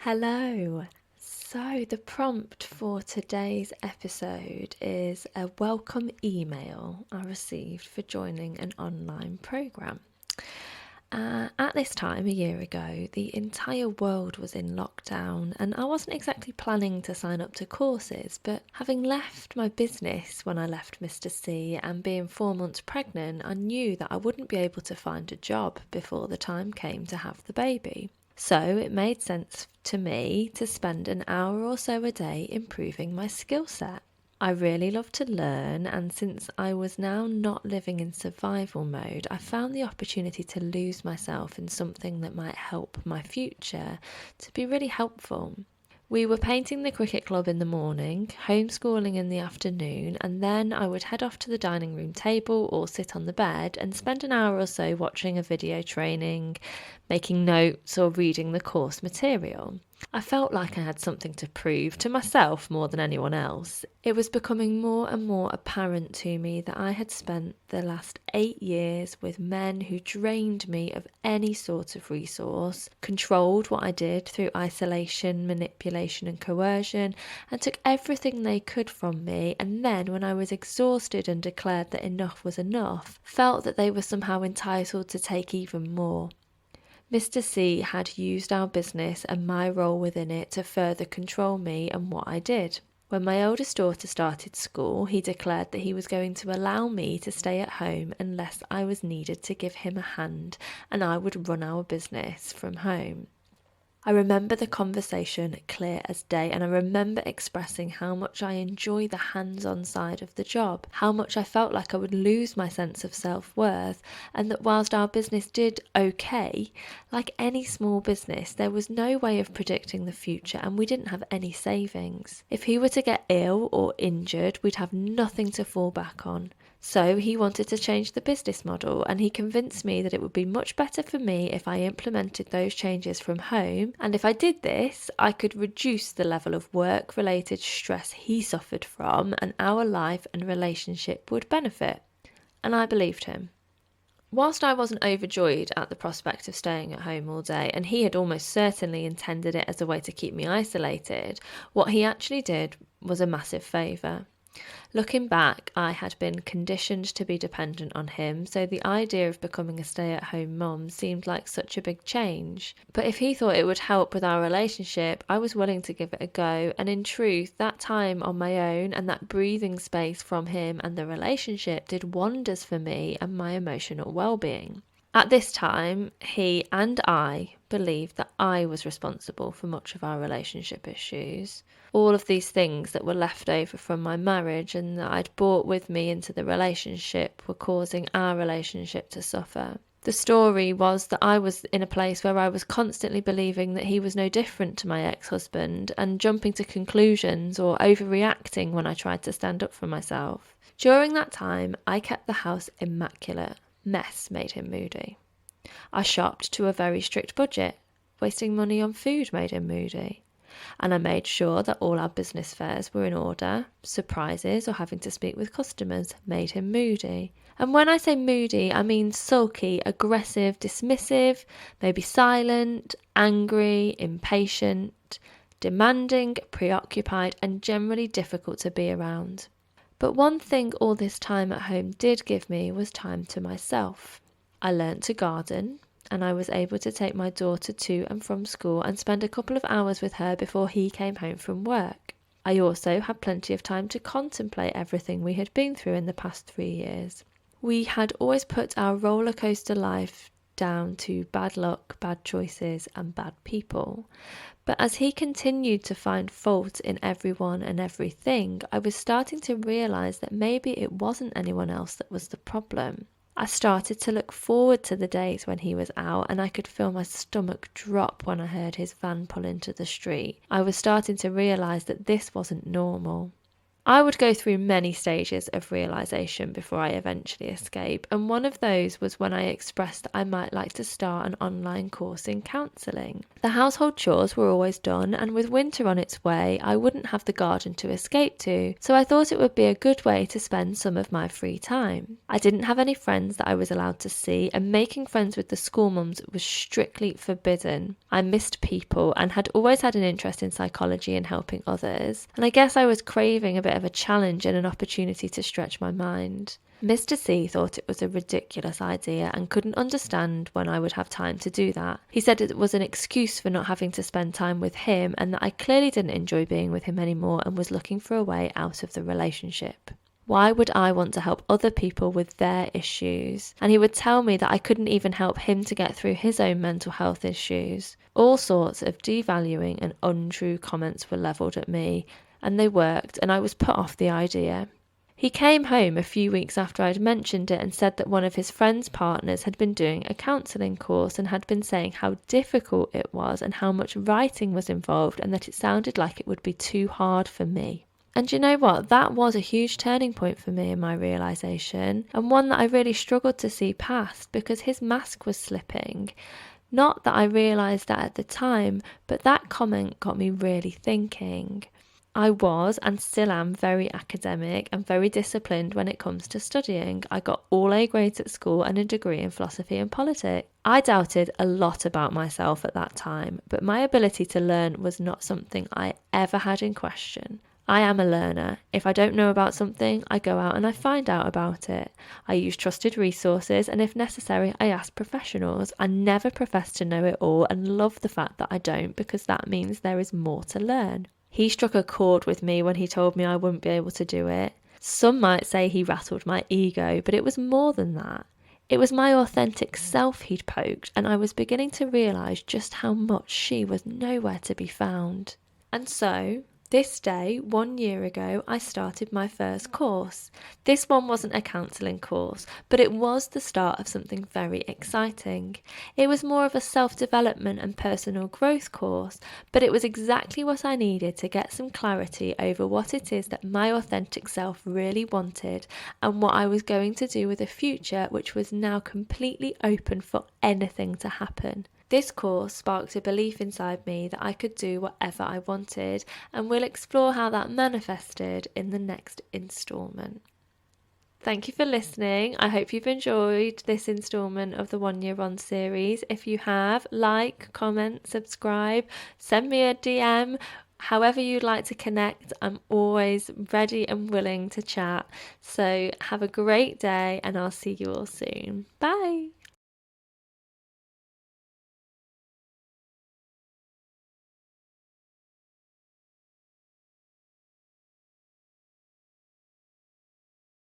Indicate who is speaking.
Speaker 1: Hello. So, the prompt for today's episode is a welcome email I received for joining an online program. At this time, a year ago, the entire world was in lockdown, and I wasn't exactly planning to sign up to courses. But having left my business when I left Mr. C and being 4 months pregnant, I knew that I wouldn't be able to find a job before the time came to have the baby. So it made sense to me to spend an hour or so a day improving my skill set. I really love to learn, and since I was now not living in survival mode, I found the opportunity to lose myself in something that might help my future to be really helpful. We were painting the cricket club in the morning, homeschooling in the afternoon, and then I would head off to the dining room table or sit on the bed and spend an hour or so watching a video training, making notes, or reading the course material. I felt like I had something to prove to myself more than anyone else. It was becoming more and more apparent to me that I had spent the last 8 years with men who drained me of any sort of resource, controlled what I did through isolation, manipulation, and coercion, and took everything they could from me, and then, when I was exhausted and declared that enough was enough, felt that they were somehow entitled to take even more. Mr. C had used our business and my role within it to further control me and what I did. When my oldest daughter started school, he declared that he was going to allow me to stay at home unless I was needed to give him a hand, and I would run our business from home. I remember the conversation clear as day, and I remember expressing how much I enjoy the hands-on side of the job, how much I felt like I would lose my sense of self-worth, and that whilst our business did okay, like any small business, there was no way of predicting the future, and we didn't have any savings. If he were to get ill or injured, we'd have nothing to fall back on. So he wanted to change the business model, and he convinced me that it would be much better for me if I implemented those changes from home, and if I did this, I could reduce the level of work-related stress he suffered from, and our life and relationship would benefit. And I believed him. Whilst I wasn't overjoyed at the prospect of staying at home all day, and he had almost certainly intended it as a way to keep me isolated, what he actually did was a massive favour. Looking back, I had been conditioned to be dependent on him, so the idea of becoming a stay-at-home mum seemed like such a big change. But if he thought it would help with our relationship, I was willing to give it a go, and in truth, that time on my own and that breathing space from him and the relationship did wonders for me and my emotional well-being. At this time, he and I believed that I was responsible for much of our relationship issues. All of these things that were left over from my marriage and that I'd brought with me into the relationship were causing our relationship to suffer. The story was that I was in a place where I was constantly believing that he was no different to my ex-husband and jumping to conclusions or overreacting when I tried to stand up for myself. During that time, I kept the house immaculate. Mess made him moody. I shopped to a very strict budget. Wasting money on food made him moody. And I made sure that all our business fairs were in order. Surprises or having to speak with customers made him moody. And when I say moody, I mean sulky, aggressive, dismissive, maybe silent, angry, impatient, demanding, preoccupied, and generally difficult to be around. But one thing all this time at home did give me was time to myself. I learnt to garden, and I was able to take my daughter to and from school and spend a couple of hours with her before he came home from work. I also had plenty of time to contemplate everything we had been through in the past 3 years. We had always put our roller coaster life down to bad luck, bad choices, and bad people. But as he continued to find fault in everyone and everything, I was starting to realise that maybe it wasn't anyone else that was the problem. I started to look forward to the days when he was out, and I could feel my stomach drop when I heard his van pull into the street. I was starting to realise that this wasn't normal. I would go through many stages of realisation before I eventually escape, and one of those was when I expressed that I might like to start an online course in counselling. The household chores were always done, and with winter on its way, I wouldn't have the garden to escape to, so I thought it would be a good way to spend some of my free time. I didn't have any friends that I was allowed to see, and making friends with the school mums was strictly forbidden. I missed people and had always had an interest in psychology and helping others, and I guess I was craving a bit of a challenge and an opportunity to stretch my mind. Mr. C thought it was a ridiculous idea and couldn't understand when I would have time to do that. He said it was an excuse for not having to spend time with him and that I clearly didn't enjoy being with him anymore and was looking for a way out of the relationship. Why would I want to help other people with their issues? And he would tell me that I couldn't even help him to get through his own mental health issues. All sorts of devaluing and untrue comments were levelled at me, and they worked, and I was put off the idea. He came home a few weeks after I'd mentioned it and said that one of his friend's partners had been doing a counselling course and had been saying how difficult it was and how much writing was involved and that it sounded like it would be too hard for me. And you know what? That was a huge turning point for me in my realisation, and one that I really struggled to see past because his mask was slipping. Not that I realised that at the time, but that comment got me really thinking. I was and still am very academic and very disciplined when it comes to studying. I got all A grades at school and a degree in philosophy and politics. I doubted a lot about myself at that time, but my ability to learn was not something I ever had in question. I am a learner. If I don't know about something, I go out and I find out about it. I use trusted resources, and if necessary, I ask professionals. I never profess to know it all and love the fact that I don't, because that means there is more to learn. He struck a chord with me when he told me I wouldn't be able to do it. Some might say he rattled my ego, but it was more than that. It was my authentic self he'd poked, and I was beginning to realise just how much she was nowhere to be found. And so, this day, 1 year ago, I started my first course. This one wasn't a counselling course, but it was the start of something very exciting. It was more of a self-development and personal growth course, but it was exactly what I needed to get some clarity over what it is that my authentic self really wanted and what I was going to do with a future which was now completely open for anything to happen. This course sparked a belief inside me that I could do whatever I wanted, and we'll explore how that manifested in the next instalment. Thank you for listening. I hope you've enjoyed this instalment of the 1 Year On series. If you have, like, comment, subscribe, send me a DM. However you'd like to connect, I'm always ready and willing to chat. So have a great day, and I'll see you all soon. Bye.